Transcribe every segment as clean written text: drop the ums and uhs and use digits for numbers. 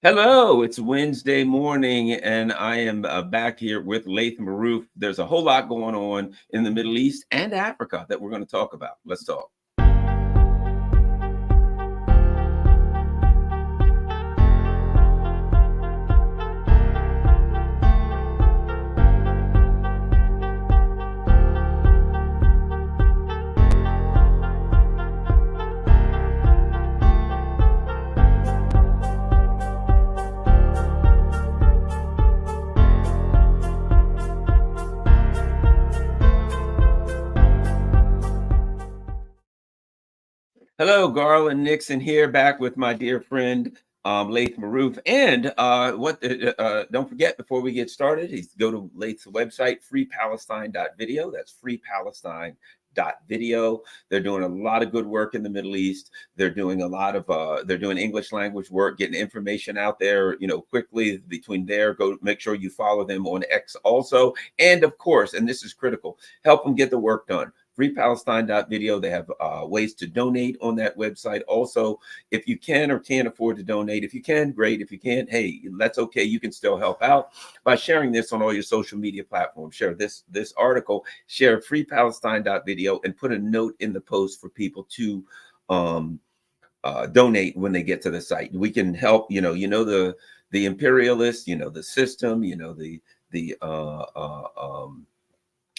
Hello, it's Wednesday morning, and I am back here with Laith Marouf. There's a whole lot going on in the Middle East and Africa that we're going to talk about. Let's talk. Hello, Garland Nixon here, back with my dear friend Laith Marouf. And don't forget, before we get started, is go to Laith's website, freepalestine.video. That's freepalestine.video. They're doing a lot of good work in the Middle East. They're doing English language work, getting information out there, quickly between there. Go make sure you follow them on X also. And of course, and this is critical, help them get the work done. freepalestine.video. They have ways to donate on that website. Also, if you can or can't afford to donate, if you can, great. If you can't, hey, that's okay. You can still help out by sharing this on all your social media platforms. Share this article, share freepalestine.video, and put a note in the post for people to donate when they get to the site. We can help, the imperialists, the system, the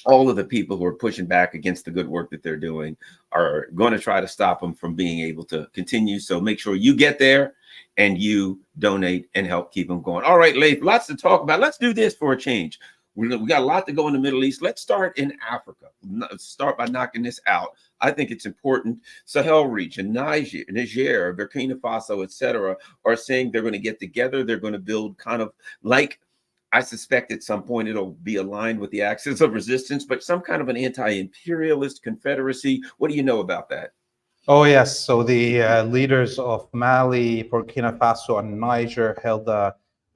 all of the people who are pushing back against the good work that they're doing are going to try to stop them from being able to continue. So make sure you get there and you donate and help keep them going. All right, Laith, lots to talk about. Let's do this for a change. We got a lot to go in the Middle East. Let's start in Africa. Let's start by knocking this out. I think it's important. Sahel region, Niger, Burkina Faso, etc., are saying they're going to get together. They're going to build kind of like, I suspect at some point it'll be aligned with the axis of resistance, but some kind of an anti-imperialist confederacy. What do you know about that? Oh, yes. So the leaders of Mali, Burkina Faso, and Niger held a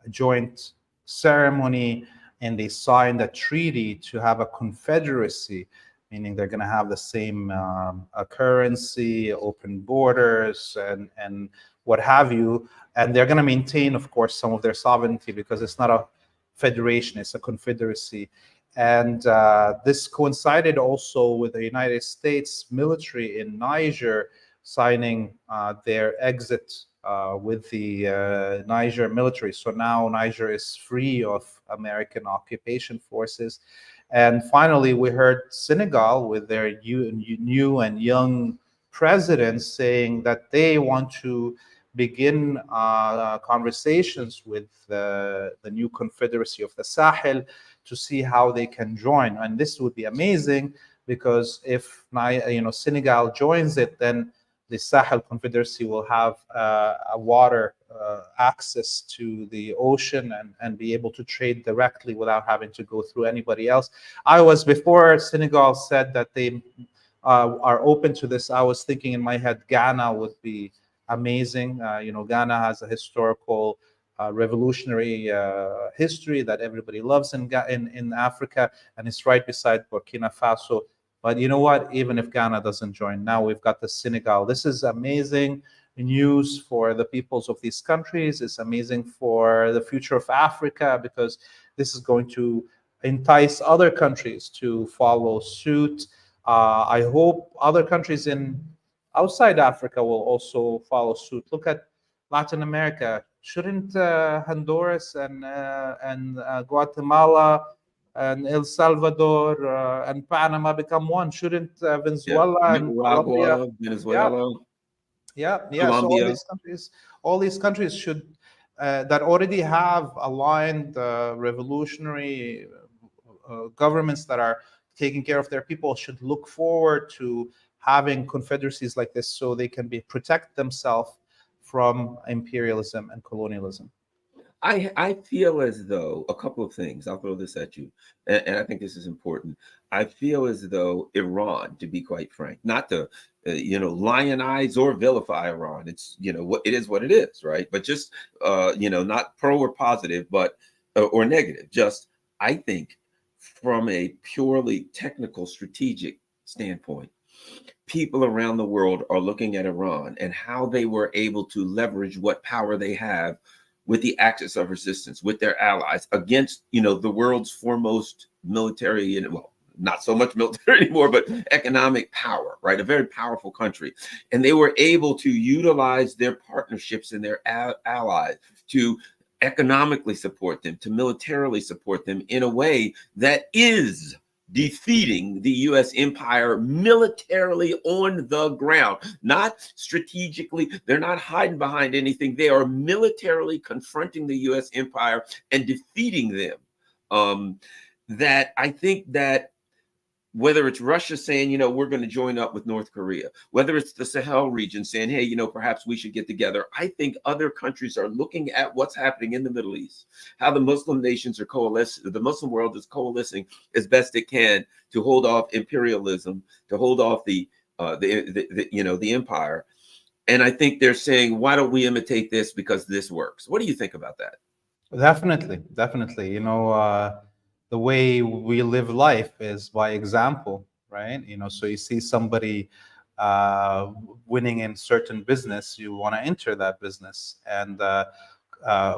joint ceremony, and they signed a treaty to have a confederacy, meaning they're going to have the same currency, open borders, and what have you. And they're going to maintain, of course, some of their sovereignty because it's not a federation, it's a confederacy. And this coincided also with the United States military in Niger signing their exit with the Niger military. So now Niger is free of American occupation forces. And finally, we heard Senegal with their new and young president saying that they want to begin conversations with the new confederacy of the Sahel to see how they can join. And this would be amazing because if Senegal joins it, then the Sahel Confederacy will have a water access to the ocean and be able to trade directly without having to go through anybody else. Before Senegal said that they are open to this, I was thinking in my head, Ghana would be amazing. Ghana has a historical revolutionary history that everybody loves in Africa, and it's right beside Burkina Faso. But you know what? Even if Ghana doesn't join, now we've got the Senegal. This is amazing news for the peoples of these countries. It's amazing for the future of Africa because this is going to entice other countries to follow suit. I hope other countries outside Africa will also follow suit. Look at Latin America. Shouldn't Honduras and Guatemala and El Salvador and Panama become one? Shouldn't Venezuela and Colombia? Venezuela, Yeah. So Colombia. all these countries should that already have aligned revolutionary governments that are taking care of their people should look forward to having confederacies like this so they can protect themselves from imperialism and colonialism. I feel as though a couple of things. I'll throw this at you, and I think this is important. I feel as though Iran, to be quite frank, not to lionize or vilify Iran. It's what it is, what it is, right? But just not pro or positive, but or negative. Just I think from a purely technical, strategic standpoint, people around the world are looking at Iran and how they were able to leverage what power they have with the axis of resistance, with their allies against, the world's foremost military, and well, not so much military anymore, but economic power, right? A very powerful country. And they were able to utilize their partnerships and their allies to economically support them, to militarily support them in a way that is defeating the US empire militarily on the ground, not strategically. They're not hiding behind anything. They are militarily confronting the US empire and defeating them. That I think that whether it's Russia saying, we're going to join up with North Korea, whether it's the Sahel region saying, hey, perhaps we should get together. I think other countries are looking at what's happening in the Middle East, how the Muslim nations are coalescing, the Muslim world is coalescing as best it can to hold off imperialism, to hold off the empire. And I think they're saying, why don't we imitate this because this works? What do you think about that? Definitely, definitely. The way we live life is by example, right? So you see somebody winning in certain business, you want to enter that business. And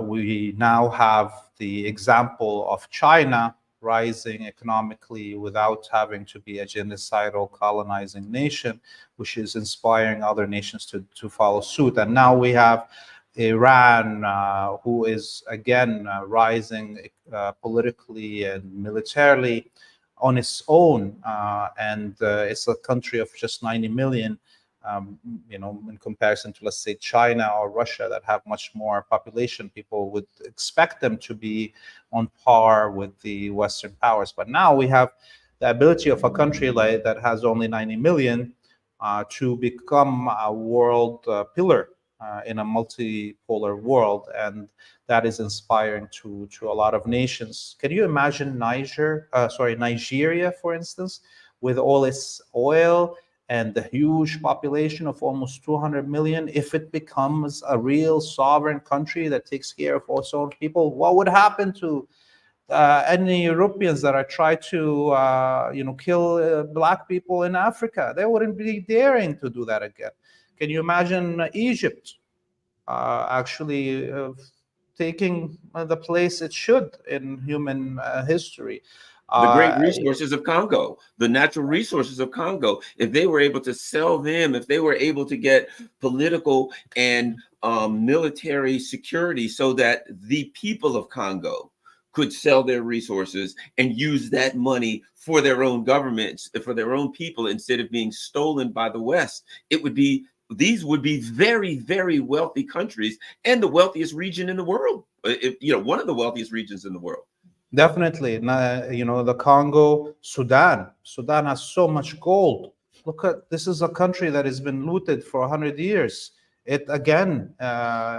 we now have the example of China rising economically without having to be a genocidal colonizing nation, which is inspiring other nations to follow suit. And now we have Iran, who is again rising politically and militarily on its own, and it's a country of just 90 million, in comparison to, let's say, China or Russia that have much more population. People would expect them to be on par with the Western powers. But now we have the ability of a country like that has only 90 million to become a world pillar in a multipolar world, and that is inspiring to a lot of nations. Can you imagine Nigeria, for instance, with all its oil and the huge population of almost 200 million, if it becomes a real sovereign country that takes care of its own people? What would happen to any Europeans that are trying to, kill black people in Africa? They wouldn't be daring to do that again. Can you imagine Egypt actually taking the place it should in human history? The great resources of Congo, the natural resources of Congo, if they were able to sell them, if they were able to get political and military security so that the people of Congo could sell their resources and use that money for their own governments, for their own people, instead of being stolen by the West, these would be very, very wealthy countries and the wealthiest region in the world. One of the wealthiest regions in the world. Definitely. The Congo, Sudan. Sudan has so much gold. Look at this is a country that has been looted for 100 years. It again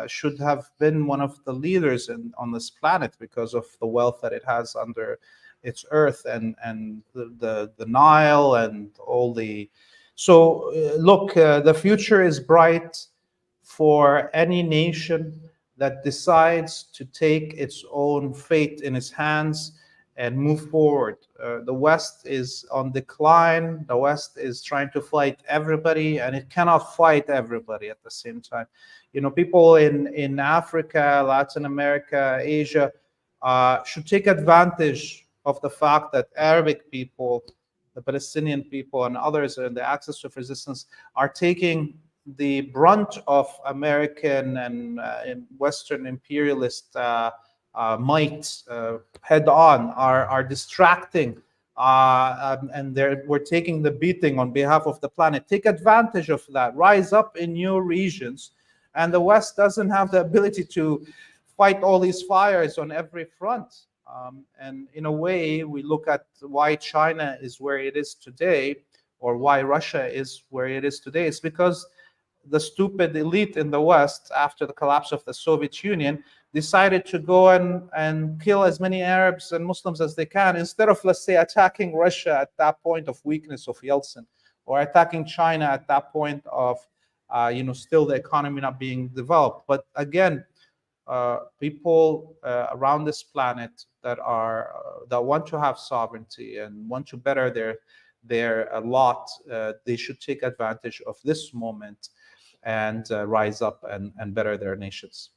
should have been one of the leaders on this planet because of the wealth that it has under its earth and the Nile and all the. So look, the future is bright for any nation that decides to take its own fate in its hands and move forward. The West is on decline. The West is trying to fight everybody, and it cannot fight everybody at the same time. People in Africa, Latin America, Asia should take advantage of the fact that Arabic people, the Palestinian people, and others in the axis of resistance are taking the brunt of American and Western imperialist might head on, are distracting, and we're taking the beating on behalf of the planet. Take advantage of that. Rise up in new regions. And the West doesn't have the ability to fight all these fires on every front. And in a way, we look at why China is where it is today, or why Russia is where it is today. It's because the stupid elite in the West, after the collapse of the Soviet Union, decided to go and kill as many Arabs and Muslims as they can, instead of, let's say, attacking Russia at that point of weakness of Yeltsin, or attacking China at that point of, still the economy not being developed. But again, people around this planet that want to have sovereignty and want to better their lot, they should take advantage of this moment and rise up and better their nations.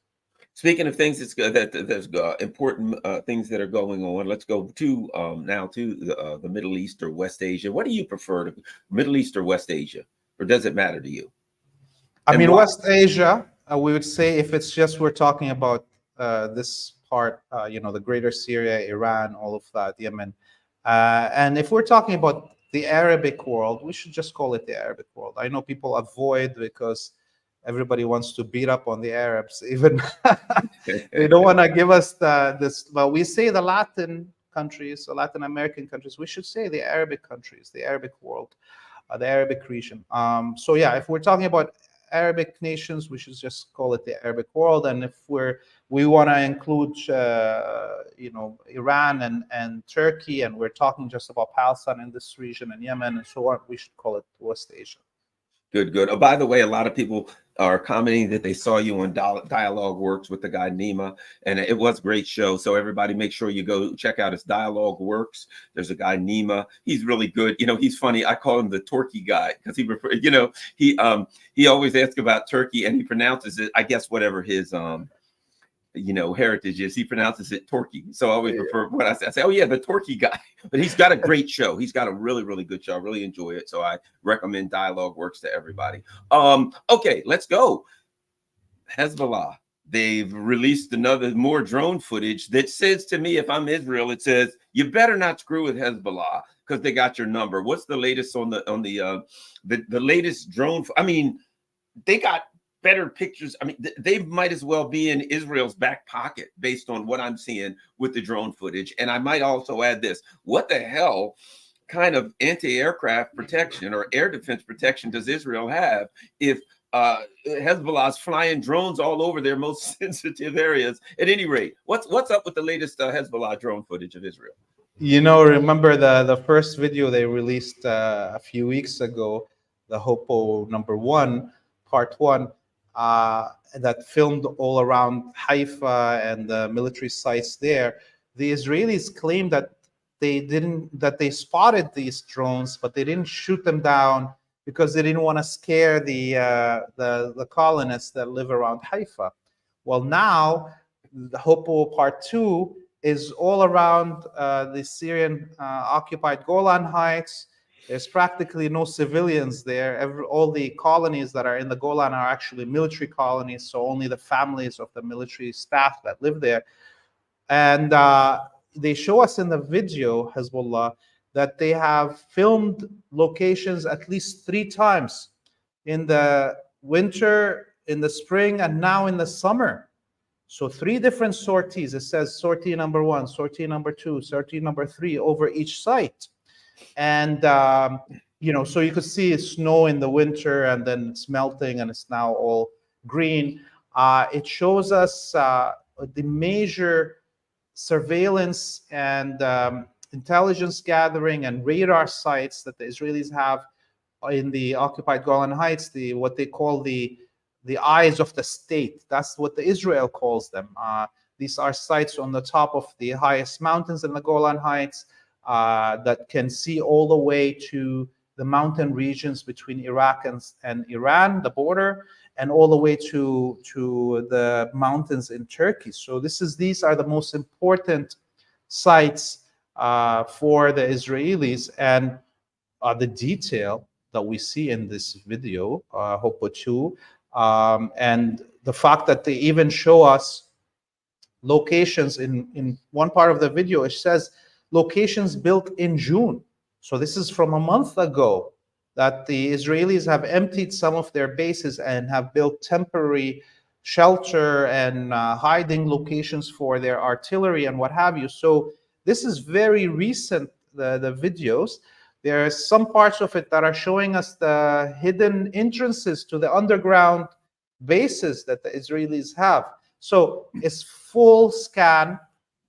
Speaking of things that there's important things that are going on, let's go to now to the Middle East or West Asia. What do you prefer, to Middle East or West Asia, or does it matter to you? I And mean, why? West Asia, we would say if it's just we're talking about this part, the greater Syria, Iran, all of that, Yemen. And if we're talking about the Arabic world, we should just call it the Arabic world. I know people avoid because everybody wants to beat up on the Arabs, even they don't want to give us this. But we say the Latin countries, the Latin American countries. We should say the Arabic countries, the Arabic world, the Arabic region. So yeah, if we're talking about Arabic nations, we should just call it the Arabic world. And if we want to include, Iran and Turkey, and we're talking just about Palestine in this region and Yemen and so on, we should call it West Asia. Good, good. Oh, by the way, a lot of people are commenting that they saw you on Dialogue Works with the guy Nima, and it was a great show. So everybody, make sure you go check out his Dialogue Works. There's a guy Nima. He's really good. He's funny. I call him the Turkey guy because he always asks about Turkey and he pronounces it, I guess, whatever his heritage is. He pronounces it Torquay. So I always refer when I say, oh yeah, the Torquay guy. But he's got a great show. He's got a really, really good show. I really enjoy it. So I recommend Dialogue Works to everybody. Okay, let's go. Hezbollah. They've released more drone footage that says to me, if I'm Israel, it says you better not screw with Hezbollah because they got your number. What's the latest on the latest drone? I mean, they got better pictures. I mean, they might as well be in Israel's back pocket based on what I'm seeing with the drone footage. And I might also add this: what the hell kind of anti-aircraft protection or air defense protection does Israel have if Hezbollah's flying drones all over their most sensitive areas? At any rate, what's up with the latest Hezbollah drone footage of Israel? Remember the first video they released a few weeks ago, the Hopo #1, part 1, that filmed all around Haifa and the military sites there. The Israelis claim that they spotted these drones, but they didn't shoot them down because they didn't want to scare the colonists that live around Haifa. Well, now the Hopo Part 2 is all around the Syrian occupied Golan Heights. There's practically no civilians there. All the colonies that are in the Golan are actually military colonies, so only the families of the military staff that live there. And they show us in the video, Hezbollah, that they have filmed locations at least 3 times in the winter, in the spring, and now in the summer. So 3 different sorties. It says sortie #1, sortie #2, sortie #3 over each site. And, so you could see snow in the winter and then it's melting and it's now all green. It shows us the major surveillance and intelligence gathering and radar sites that the Israelis have in the occupied Golan Heights, what they call the eyes of the state. That's what the Israel calls them. These are sites on the top of the highest mountains in the Golan Heights that can see all the way to the mountain regions between Iraq and Iran, the border, and all the way to the mountains in Turkey. So these are the most important sites for the Israelis, and the detail that we see in this video, Hopo 2, and the fact that they even show us locations in one part of the video. It says locations built in June. So this is from a month ago that the Israelis have emptied some of their bases and have built temporary shelter and hiding locations for their artillery and what have you. So this is very recent, the videos. There are some parts of it that are showing us the hidden entrances to the underground bases that the Israelis have. So it's full scan.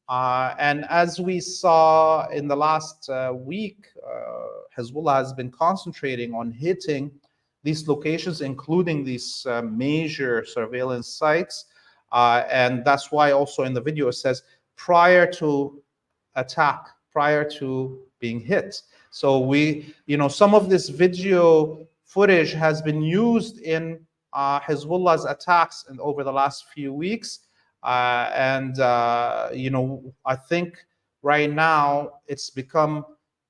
And as we saw in the last week, Hezbollah has been concentrating on hitting these locations, including these major surveillance sites. And that's why also in the video it says prior to attack, prior to being hit. So some of this video footage has been used in Hezbollah's attacks over the last few weeks. I think right now it's become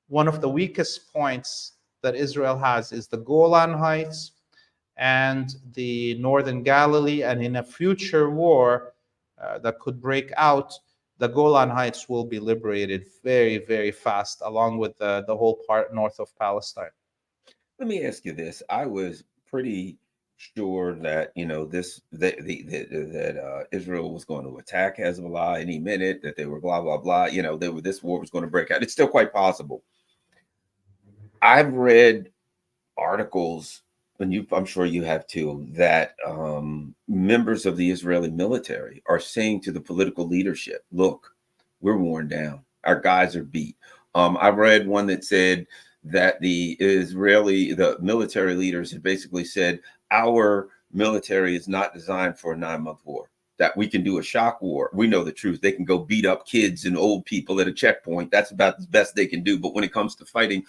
one of the weakest points that Israel has is the Golan Heights and the northern Galilee. And in a future war that could break out, the Golan Heights will be liberated very, very fast, along with the whole part north of Palestine. Let me ask you this. I was pretty sure that that Israel was going to attack Hezbollah any minute, that they were blah blah blah. This war was going to break out. It's still quite possible. I've read articles, and I'm sure you have too, that members of the Israeli military are saying to the political leadership, "Look, we're worn down. Our guys are beat." I've read one that said that the military leaders had basically said, "Our military is not designed for a 9-month war. That we can do a shock war. We know the truth. They can go beat up kids and old people at a checkpoint. That's about the best they can do. But when it comes to fighting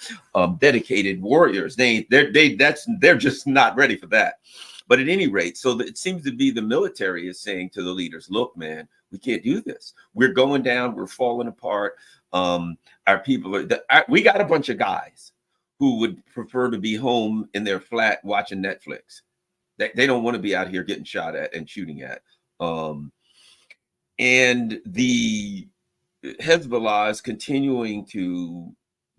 dedicated warriors, they're just not ready for that." But at any rate, so it seems to be the military is saying to the leaders, "Look, man, we can't do this. We're going down. We're falling apart. Our people we got a bunch of guys who would prefer to be home in their flat watching Netflix. They don't want to be out here getting shot at and shooting at." And the Hezbollah is continuing to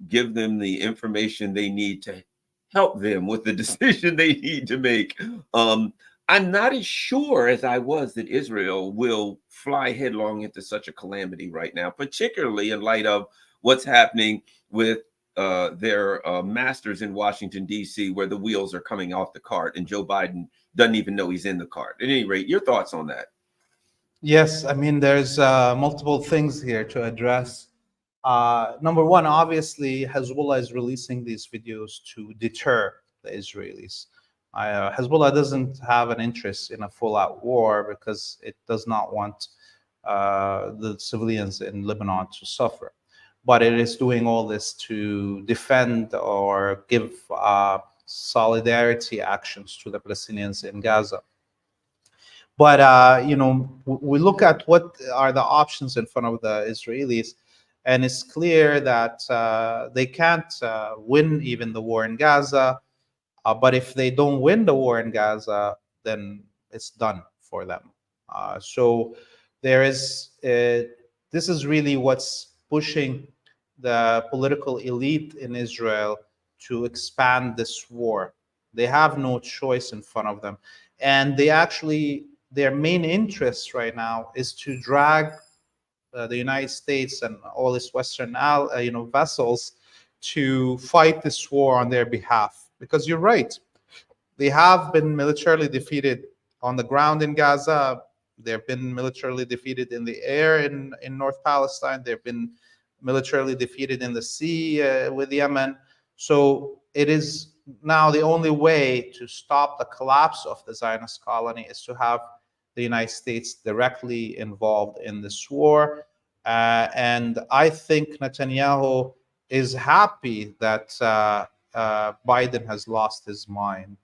give them the information they need to help them with the decision they need to make. I'm not as sure as I was that Israel will fly headlong into such a calamity right now, particularly in light of what's happening with their masters in Washington, D.C., where the wheels are coming off the cart and Joe Biden doesn't even know he's in the cart. At any rate, your thoughts on that? Yes, I mean, there's multiple things here to address. Number one, obviously, Hezbollah is releasing these videos to deter the Israelis. Hezbollah doesn't have an interest in a full-out war because it does not want the civilians in Lebanon to suffer. But it is doing all this to defend or give solidarity actions to the Palestinians in Gaza. But we look at what are the options in front of the Israelis, and it's clear that they can't win even the war in Gaza. But if they don't win the war in Gaza, then it's done for them. So there is this is really what's pushing the political elite in Israel to expand this war. They have no choice in front of them, and their main interest right now is to drag the United States and all its Western vessels to fight this war on their behalf. Because you're right, they have been militarily defeated on the ground in Gaza. They've been militarily defeated in the air in North Palestine. They've been militarily defeated in the sea with Yemen. So it is now the only way to stop the collapse of the Zionist colony is to have the United States directly involved in this war. And I think Netanyahu is happy that Biden has lost his mind.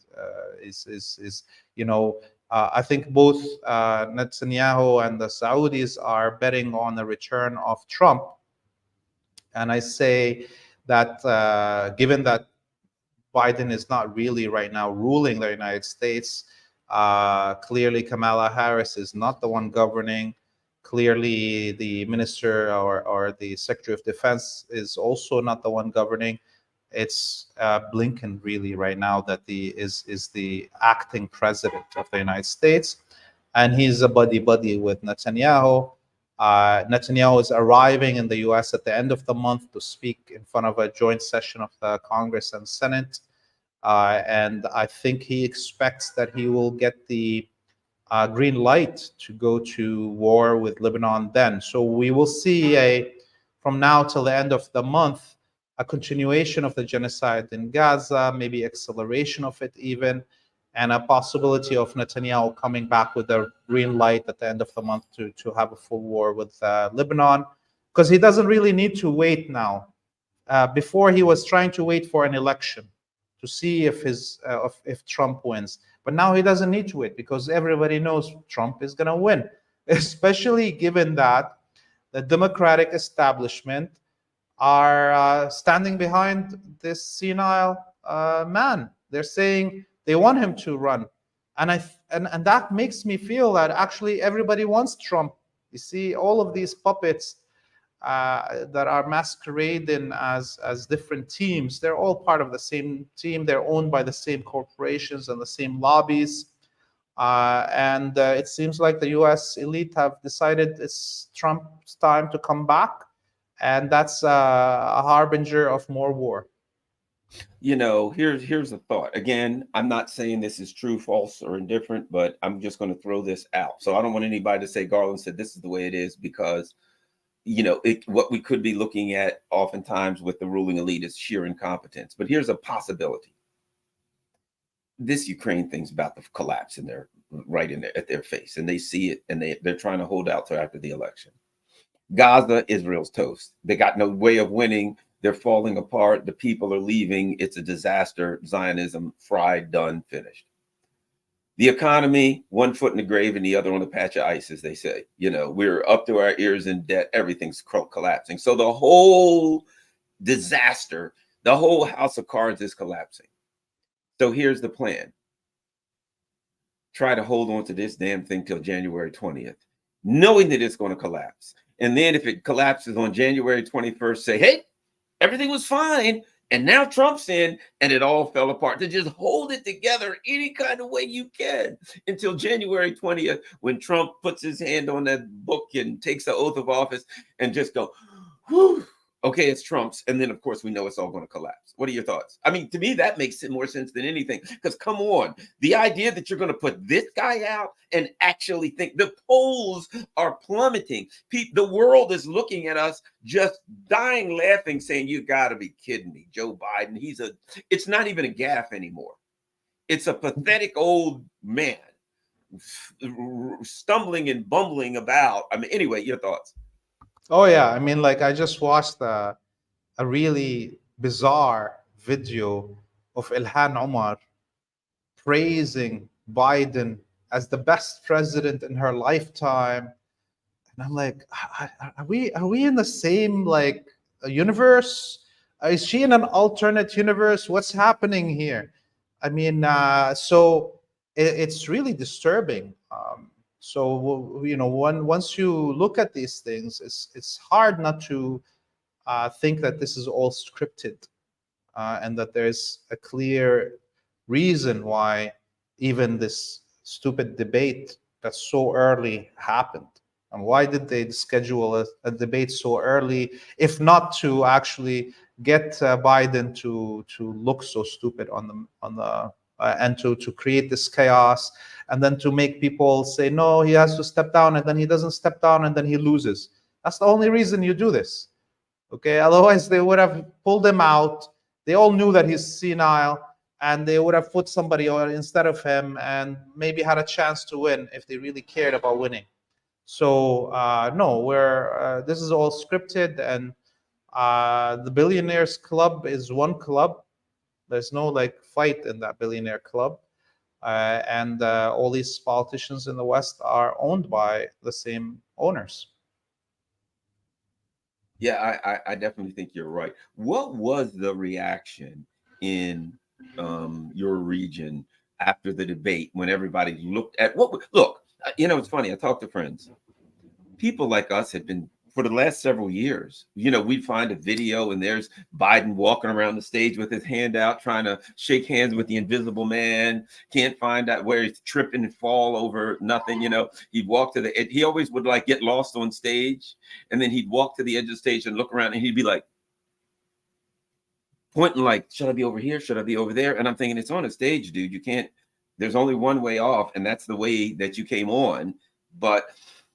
I think both Netanyahu and the Saudis are betting on the return of Trump. And I say that given that Biden is not really right now ruling the United States, clearly Kamala Harris is not the one governing. Clearly the minister or the Secretary of Defense is also not the one governing. It's Blinken really right now that is the acting president of the United States, and he's a buddy with Netanyahu. Netanyahu is arriving in the U.S. at the end of the month to speak in front of a joint session of the Congress and Senate. And I think he expects that he will get the green light to go to war with Lebanon then. So we will see from now till the end of the month, a continuation of the genocide in Gaza, maybe acceleration of it even, and a possibility of Netanyahu coming back with a green light at the end of the month to have a full war with Lebanon, because he doesn't really need to wait now. Before he was trying to wait for an election to see if Trump wins, but now he doesn't need to wait because everybody knows Trump is going to win. especially given that the Democratic establishment are standing behind this senile man. They're saying they want him to run, and that makes me feel that actually everybody wants Trump. You see, all of these puppets that are masquerading as different teams, they're all part of the same team. They're owned by the same corporations and the same lobbies. And it seems like the U.S. elite have decided it's Trump's time to come back, and that's a harbinger of more war. You know, here's a thought. Again, I'm not saying this is true, false, or indifferent, but I'm just going to throw this out. So I don't want anybody to say Garland said this is the way it is, because you know, what we could be looking at oftentimes with the ruling elite is sheer incompetence. But here's a possibility. This Ukraine thing's about to collapse in their right in at their face, and they see it, and they're trying to hold out till after the election. Gaza, Israel's toast. They got no way of winning. They're falling apart. The people are leaving. It's a disaster. Zionism, fried, done, finished. The economy, one foot in the grave and the other on a patch of ice, as they say. You know, we're up to our ears in debt. Everything's collapsing. So the whole disaster, the whole house of cards is collapsing. So here's the plan. Try to hold on to this damn thing till January 20th, knowing that it's going to collapse. And then if it collapses on January 21st, say, hey, everything was fine. And now Trump's in, and it all fell apart. To just hold it together any kind of way you can until January 20th, when Trump puts his hand on that book and takes the oath of office and just go, whew, okay, it's Trump's. And then, of course, we know it's all going to collapse. What are your thoughts? I mean, to me, that makes more sense than anything. Because come on, the idea that you're going to put this guy out and actually think the polls are plummeting. The world is looking at us just dying laughing, saying, you got to be kidding me. Joe Biden, it's not even a gaffe anymore. It's a pathetic old man stumbling and bumbling about. I mean, anyway, your thoughts? Oh yeah, I mean, like I just watched a really bizarre video of Ilhan Omar praising Biden as the best president in her lifetime, and I'm like, are we in the same like universe? Is she in an alternate universe? What's happening here? I mean, so it's really disturbing. So you know, once you look at these things, it's hard not to think that this is all scripted, and that there's a clear reason why even this stupid debate that's so early happened. And why did they schedule a debate so early, if not to actually get Biden to look so stupid on the and to create this chaos, and then to make people say no, he has to step down, and then he doesn't step down, and then he loses. That's the only reason you do this. Okay, otherwise they would have pulled him out. They all knew that he's senile, and they would have put somebody instead of him, and maybe had a chance to win if they really cared about winning. So no, this is all scripted, and the Billionaires Club is one club. There's no like fight in that billionaire club, and all these politicians in the West are owned by the same owners. Yeah, I definitely think you're right. What was the reaction in your region after the debate when everybody looked at look, you know, it's funny. I talked to friends. People like us had been for the last several years, you know, we'd find a video and there's Biden walking around the stage with his hand out, trying to shake hands with the invisible man. Can't find out where he's tripping and fall over nothing. You know, he'd walk to he always would like get lost on stage, and then he'd walk to the edge of the stage and look around, and he'd be like pointing like, should I be over here? Should I be over there? And I'm thinking, it's on a stage, dude. You can't, there's only one way off, and that's the way that you came on. But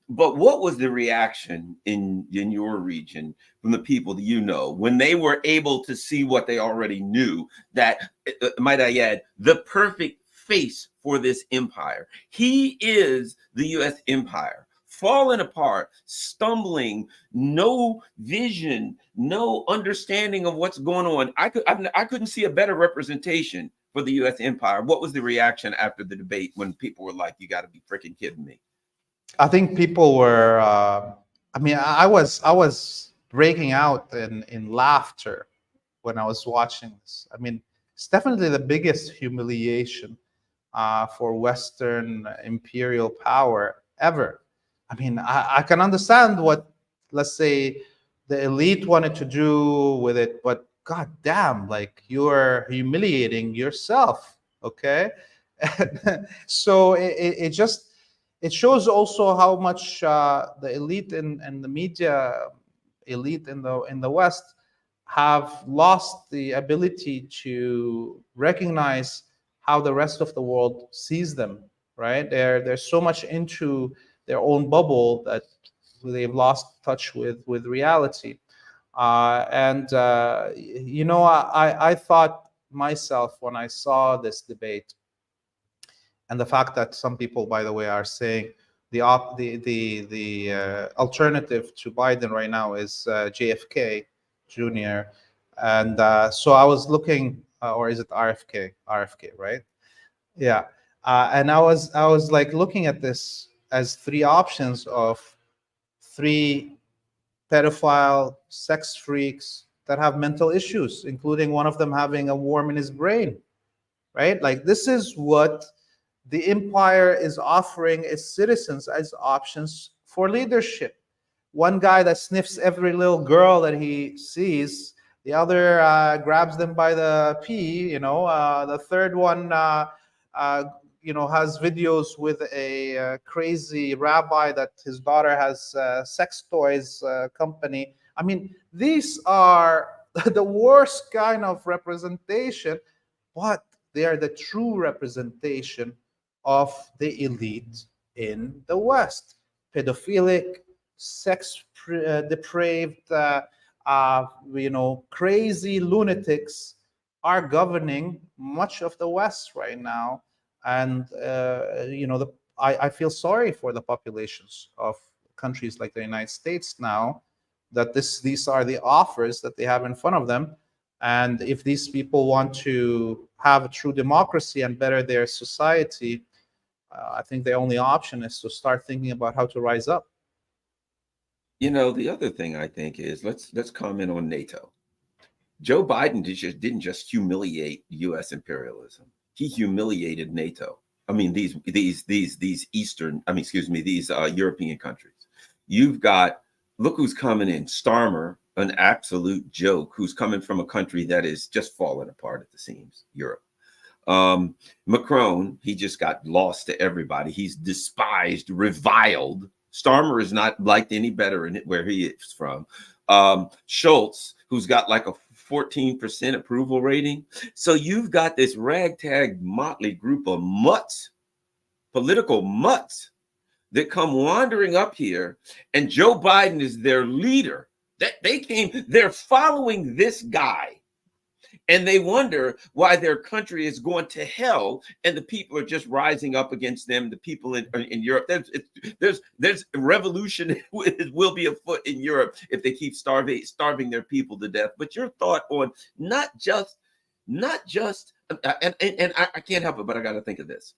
what was the reaction in your region from the people that you know when they were able to see what they already knew, that, might I add, the perfect face for this empire? He is the U.S. empire, falling apart, stumbling, no vision, no understanding of what's going on. I couldn't see a better representation for the U.S. empire. What was the reaction after the debate when people were like, you got to be freaking kidding me? I think people were. I mean, I was breaking out in laughter when I was watching this. I mean, it's definitely the biggest humiliation for Western imperial power ever. I mean, I can understand what, let's say, the elite wanted to do with it, but god damn, like, you're humiliating yourself, okay? So it just, it shows also how much the elite and the media elite in the West have lost the ability to recognize how the rest of the world sees them. Right? They're so much into their own bubble that they've lost touch with reality. And you know, I thought myself when I saw this debate, and the fact that some people, by the way, are saying the alternative to Biden right now is JFK Jr. And so I was looking, or is it RFK? RFK, right? Yeah. And I was like looking at this as three options of three pedophile sex freaks that have mental issues, including one of them having a worm in his brain, right? Like, this is what the empire is offering its citizens as options for leadership. One guy that sniffs every little girl that he sees, the other grabs them by the pee, the third one, uh, has videos with a crazy rabbi that his daughter has sex toys company. I mean, these are the worst kind of representation, but they are the true representation of the elite in the West. Pedophilic, sex depraved, crazy lunatics are governing much of the West right now. And, I feel sorry for the populations of countries like the United States now, that these are the offers that they have in front of them. And if these people want to have a true democracy and better their society, I think the only option is to start thinking about how to rise up. You know, the other thing I think is, let's comment on NATO. Joe Biden didn't just humiliate U.S. imperialism. He humiliated NATO. I mean, these Eastern, I mean, excuse me, these European countries. You've got, look who's coming in, Starmer, an absolute joke, who's coming from a country that is just falling apart at the seams, Europe. Macron, he just got lost to everybody. He's despised, reviled. Starmer is not liked any better in it where he is from. Schultz, who's got like a 14% approval rating. So you've got this ragtag motley group of mutts, political mutts, that come wandering up here, and Joe Biden is their leader. They're following this guy, and they wonder why their country is going to hell, and the people are just rising up against them. The people in Europe, there's a revolution will be afoot in Europe if they keep starving their people to death. But your thought on not just and I can't help it, but I got to think of this.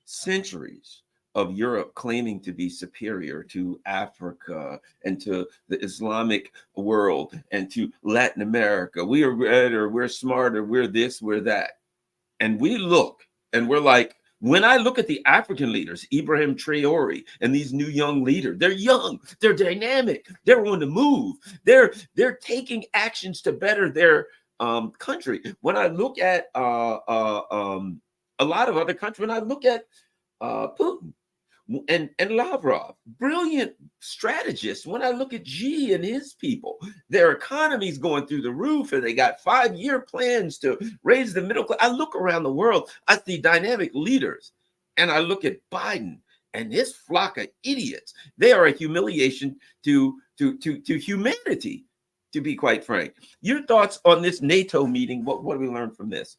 Centuries of Europe claiming to be superior to Africa and to the Islamic world and to Latin America. We are better, we're smarter, we're this, we're that. And we look and we're like, when I look at the African leaders, Ibrahim Traore and these new young leaders, they're young, they're dynamic, they're on the move, they're taking actions to better their country. When I look at a lot of other countries, when I look at Putin and Lavrov, brilliant strategists. When I look at Xi and his people, their economy's going through the roof, and they got 5-year plans to raise the middle class. I look around the world at the dynamic leaders, and I look at Biden and this flock of idiots. They are a humiliation to humanity, to be quite frank. Your thoughts on this NATO meeting? What do we learn from this?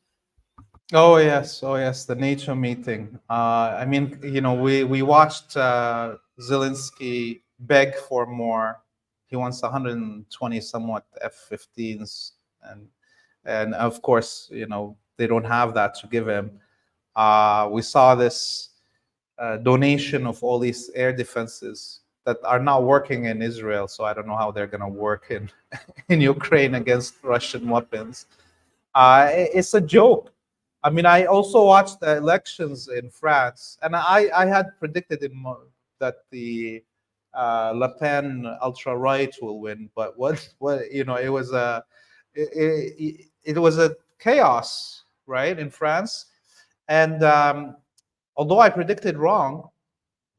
Oh yes, the NATO meeting. I mean, we watched Zelensky beg for more. He wants 120 somewhat F-15s, and of course, they don't have that to give him. We saw this donation of all these air defenses that are not working in Israel. So I don't know how they're going to work in in Ukraine against Russian weapons. It's a joke. I mean, I also watched the elections in France, and I had predicted that the Le Pen ultra right will win, but what it was it was a chaos, right, in France, and although I predicted wrong,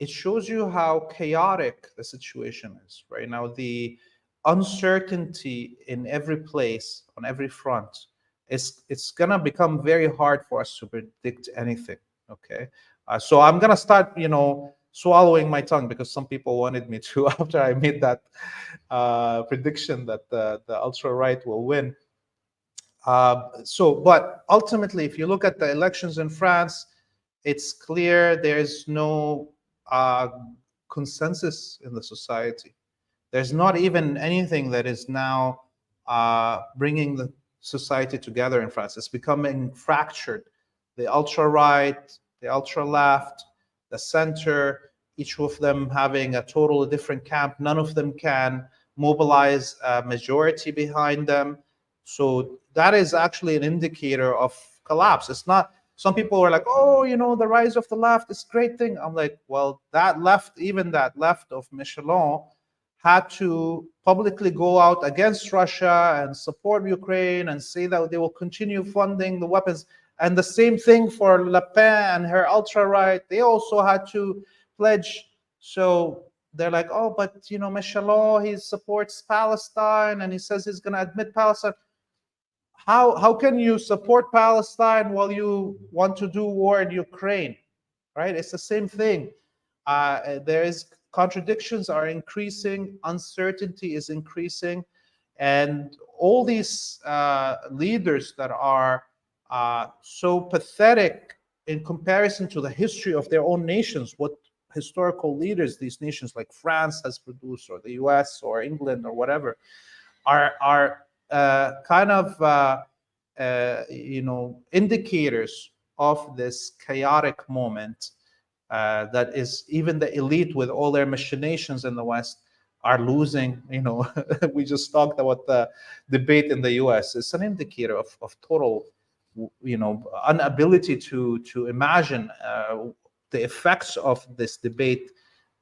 it shows you how chaotic the situation is right now. The uncertainty in every place, on every front, it's gonna become very hard for us to predict anything. Okay, so I'm gonna start, swallowing my tongue, because some people wanted me to after I made that prediction that the ultra right will win. But ultimately, if you look at the elections in France, it's clear there's no uh, consensus in the society. There's not even anything that is now bringing the society together in France. It's becoming fractured. The ultra right, the ultra left, the center, each of them having a totally different camp. None of them can mobilize a majority behind them. So that is actually an indicator of collapse. It's not, some people are like, oh, the rise of the left is a great thing. I'm like, well, that left, even that left of Michelin, had to publicly go out against Russia and support Ukraine and say that they will continue funding the weapons. And the same thing for Le Pen and her ultra-right. They also had to pledge. So they're like, oh, but, Michelin, he supports Palestine and he says he's going to admit Palestine. How can you support Palestine while you want to do war in Ukraine, right? It's the same thing. There is contradictions are increasing, uncertainty is increasing, and all these leaders that are so pathetic in comparison to the history of their own nations, what historical leaders these nations like France has produced, or the US or England or whatever, are kind of indicators of this chaotic moment that is, even the elite with all their machinations in the West are losing. We just talked about the debate in the US. It's an indicator of total inability to imagine the effects of this debate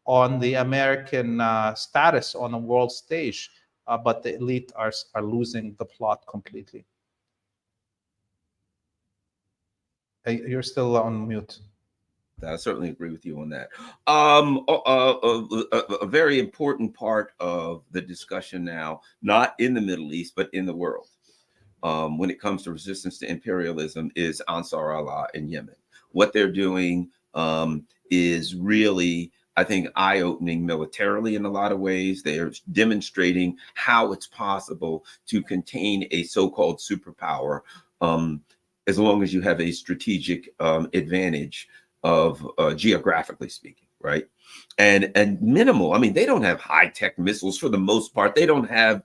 on the American status on the world stage. But the elite are losing the plot completely. You're still on mute. I certainly agree with you on that. A very important part of the discussion now, not in the Middle East, but in the world, when it comes to resistance to imperialism, is Ansar Allah in Yemen. What they're doing is really, I think, eye-opening militarily in a lot of ways. They're demonstrating how it's possible to contain a so-called superpower as long as you have a strategic advantage of geographically speaking, right? And minimal. I mean, they don't have high-tech missiles for the most part. They don't have,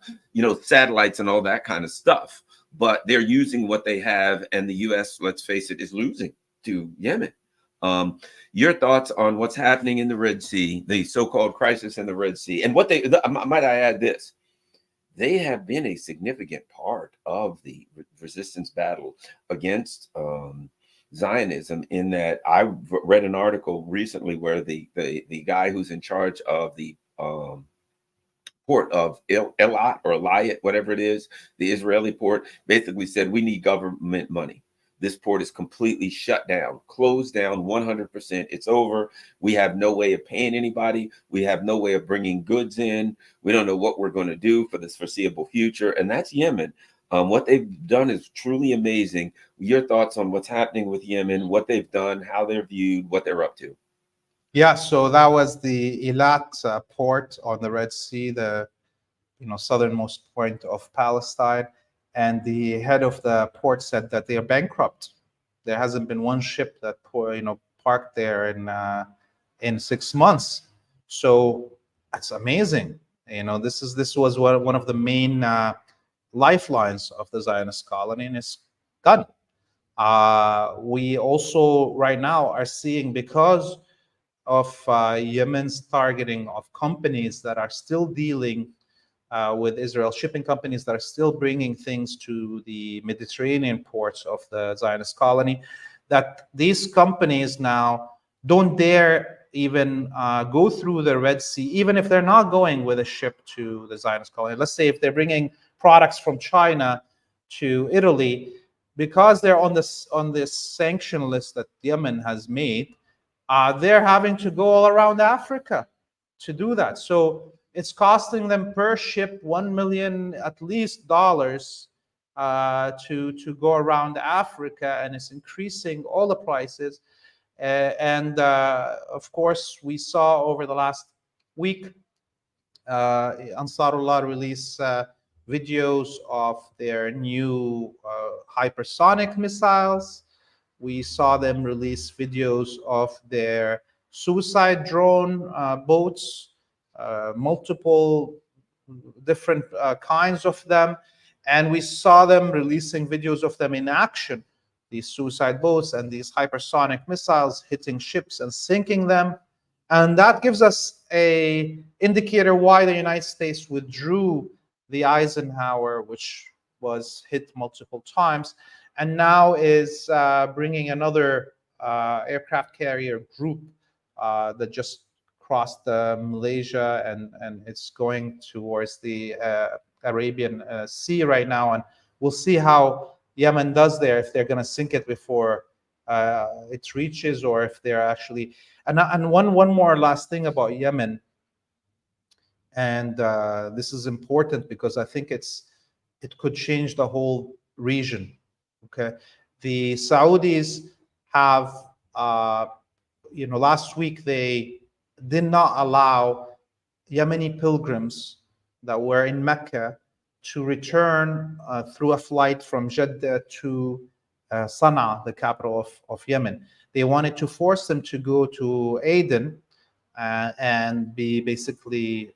satellites and all that kind of stuff. But they're using what they have, and the U.S., let's face it, is losing to Yemen. Your thoughts on what's happening in the Red Sea, the so-called crisis in the Red Sea, and what might I add this? They have been a significant part of the resistance battle against Zionism, in that I read an article recently where the guy who's in charge of the port of Eilat or Eilat, whatever it is, the Israeli port, basically said, we need government money. This port is completely shut down, closed down 100%. It's over. We have no way of paying anybody. We have no way of bringing goods in. We don't know what we're going to do for this foreseeable future. And that's Yemen. What they've done is truly amazing. Your thoughts on what's happening with Yemen, what they've done, how they're viewed, what they're up to? Yeah, so that was the Eilat port on the Red Sea, the southernmost point of Palestine. And the head of the port said that they are bankrupt. There hasn't been one ship that parked there in 6 months. So that's amazing. This was one of the main lifelines of the Zionist colony, and it's gone. We also right now are seeing, because of Yemen's targeting of companies that are still dealing with Israel, shipping companies that are still bringing things to the Mediterranean ports of the Zionist colony, that these companies now don't dare even go through the Red Sea, even if they're not going with a ship to the Zionist colony. Let's say if they're bringing products from China to Italy, because they're on this sanction list that Yemen has made, they're having to go all around Africa to do that. So it's costing them per ship $1 million at least dollars to go around Africa, and it's increasing all the prices. And of course, we saw over the last week, Ansarullah release videos of their new hypersonic missiles. We saw them release videos of their suicide drone boats, multiple different kinds of them. And we saw them releasing videos of them in action, these suicide boats and these hypersonic missiles hitting ships and sinking them. And that gives us a indicator why the United States withdrew the Eisenhower, which was hit multiple times, and now is bringing another aircraft carrier group that just crossed Malaysia, and it's going towards the Arabian Sea right now. And we'll see how Yemen does there, if they're going to sink it before it reaches, or if they're actually. And one more last thing about Yemen, and this is important because I think it could change the whole region. Okay, the Saudis have, last week they did not allow Yemeni pilgrims that were in Mecca to return through a flight from Jeddah to Sana'a, the capital of Yemen. They wanted to force them to go to Aden and be basically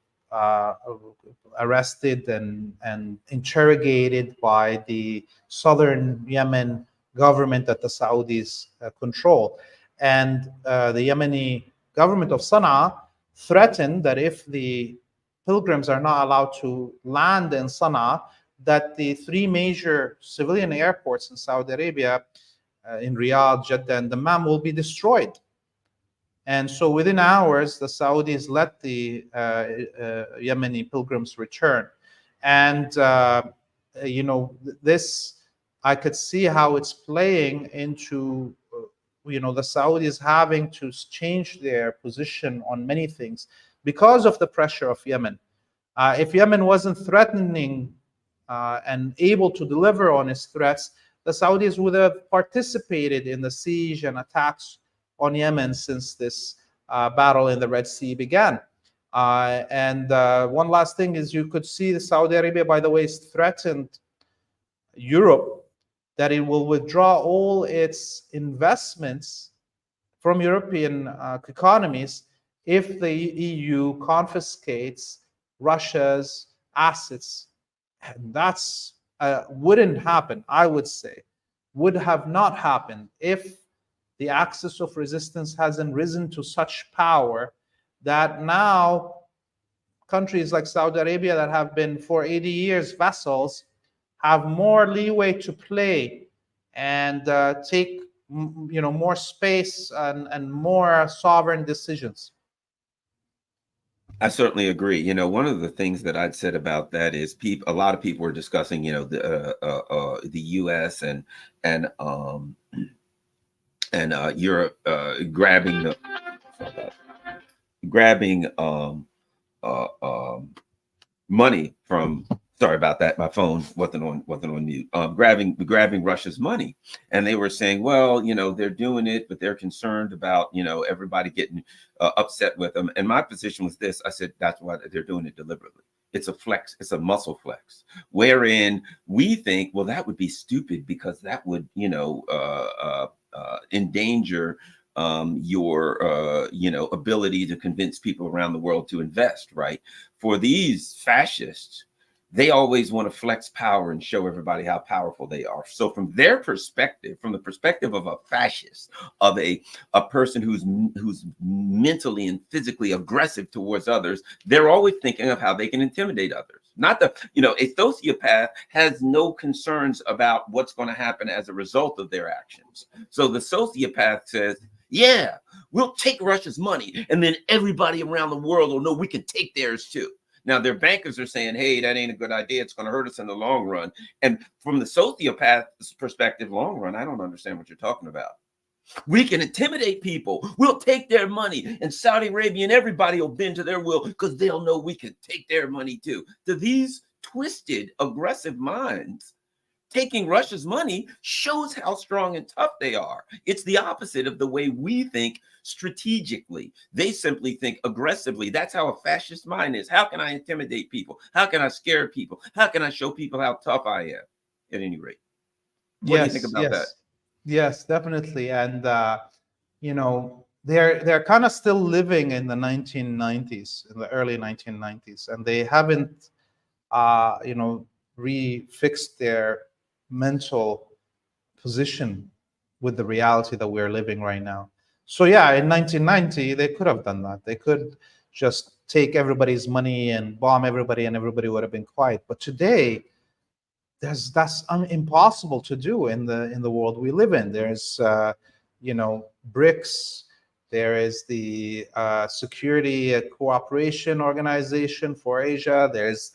arrested and interrogated by the southern Yemen government that the Saudis control. And the Yemeni government of Sana'a threatened that if the pilgrims are not allowed to land in Sana'a, that the three major civilian airports in Saudi Arabia, in Riyadh, Jeddah, and Dammam, will be destroyed. And so within hours, the Saudis let the Yemeni pilgrims return. And, this, I could see how it's playing into, the Saudis having to change their position on many things because of the pressure of Yemen. If Yemen wasn't threatening and able to deliver on its threats, the Saudis would have participated in the siege and attacks on Yemen since this battle in the Red Sea began. And one last thing is, you could see the Saudi Arabia, by the way, has threatened Europe that it will withdraw all its investments from European economies if the EU confiscates Russia's assets. And that's wouldn't happen, I would say, would have not happened if the axis of resistance hasn't risen to such power that now countries like Saudi Arabia, that have been for 80 years vassals, have more leeway to play and take more space and more sovereign decisions. I certainly agree. One of the things that I'd said about that is a lot of people were discussing, the U.S. and Europe grabbing money from. Sorry about that. My phone wasn't on mute. Grabbing Russia's money, and they were saying, well, they're doing it, but they're concerned about everybody getting upset with them. And my position was this: I said that's why they're doing it deliberately. It's a flex. It's a muscle flex, wherein we think, well, that would be stupid because that would endanger your ability to convince people around the world to invest. Right? For these fascists, they always want to flex power and show everybody how powerful they are. So from their perspective, from the perspective of a fascist, of a person who's mentally and physically aggressive towards others, they're always thinking of how they can intimidate others. Not the, a sociopath has no concerns about what's going to happen as a result of their actions. So the sociopath says, yeah, we'll take Russia's money, and then everybody around the world will know we can take theirs too. Now, their bankers are saying, hey, that ain't a good idea. It's going to hurt us in the long run. And from the sociopath's perspective, long run, I don't understand what you're talking about. We can intimidate people. We'll take their money. And Saudi Arabia and everybody will bend to their will because they'll know we can take their money too. To these twisted, aggressive minds, taking Russia's money shows how strong and tough they are. It's the opposite of the way we think strategically. They simply think aggressively. That's how a fascist mind is. How can I intimidate people? How can I scare people? How can I show people how tough I am? At any rate, what do you think about that? Yes, definitely. And they're kind of still living in the 1990s, in the early 1990s, and they haven't refixed their mental position with the reality that we're living right now. So yeah, in 1990 they could have done that. They could just take everybody's money and bomb everybody, and everybody would have been quiet. But today, that's impossible to do in the world we live in. There's BRICS. There is the Security Cooperation Organization for Asia. There's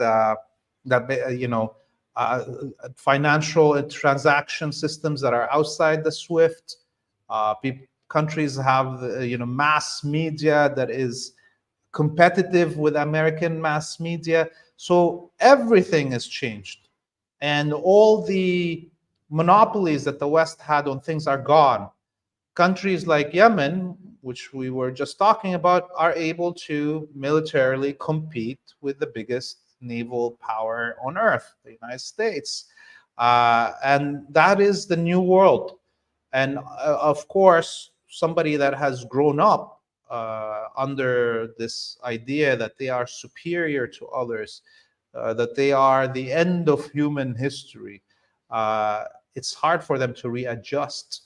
financial transaction systems that are outside the SWIFT. Countries have mass media that is competitive with American mass media. So everything has changed, and all the monopolies that the West had on things are gone. Countries like Yemen, which we were just talking about, are able to militarily compete with the biggest naval power on earth, the United States. And that is the new world. And of course, somebody that has grown up under this idea that they are superior to others, that they are the end of human history, it's hard for them to readjust.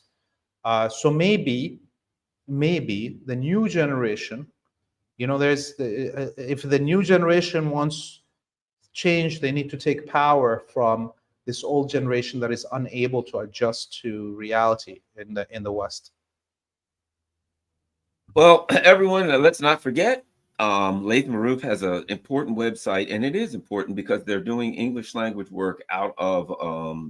So maybe the new generation, if the new generation wants change, they need to take power from this old generation that is unable to adjust to reality in the West. Well, everyone, let's not forget, Laith Marouf has an important website, and it is important because they're doing English language work out of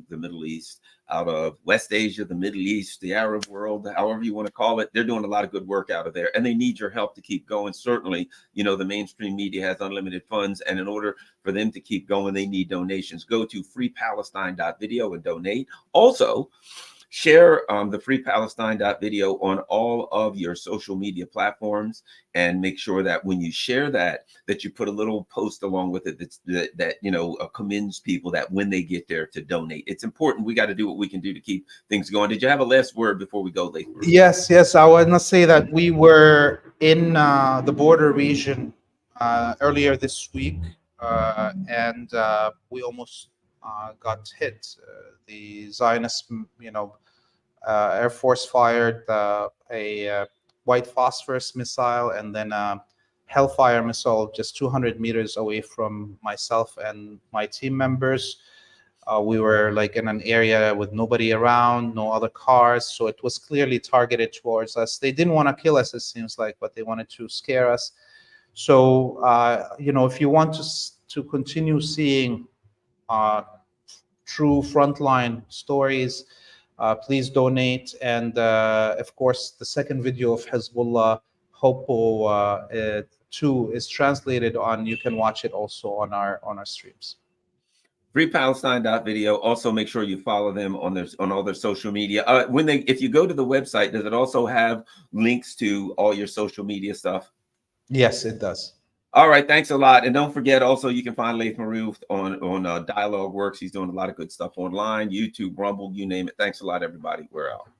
the Middle East, out of West Asia, the Middle East, the Arab world, however you want to call it. They're doing a lot of good work out of there, and they need your help to keep going. Certainly, the mainstream media has unlimited funds, and in order for them to keep going, they need donations. Go to freepalestine.video and donate. Also, share the Free Palestine.video on all of your social media platforms, and make sure that when you share that you put a little post along with it that commends people that when they get there to donate. It's important. We got to do what we can do to keep things going. Did you have a last word before we go, Laith? Yes. I want to say that we were in the border region earlier this week, and we almost got hit. The Zionist, Air Force fired a white phosphorus missile, and then a Hellfire missile just 200 meters away from myself and my team members. We were like in an area with nobody around, no other cars, so it was clearly targeted towards us. They didn't want to kill us, it seems like, but they wanted to scare us. So if you want to continue seeing true frontline stories, please donate. And of course, the second video of Hezbollah, Hopo 2, is translated on. You can watch it also on our streams. FreePalestine.video. Also, make sure you follow them on all their social media. If you go to the website, does it also have links to all your social media stuff? Yes, it does. All right, thanks a lot. And don't forget, also, you can find Laith Marouf on Dialogue Works. He's doing a lot of good stuff online, YouTube, Rumble, you name it. Thanks a lot, everybody. We're out.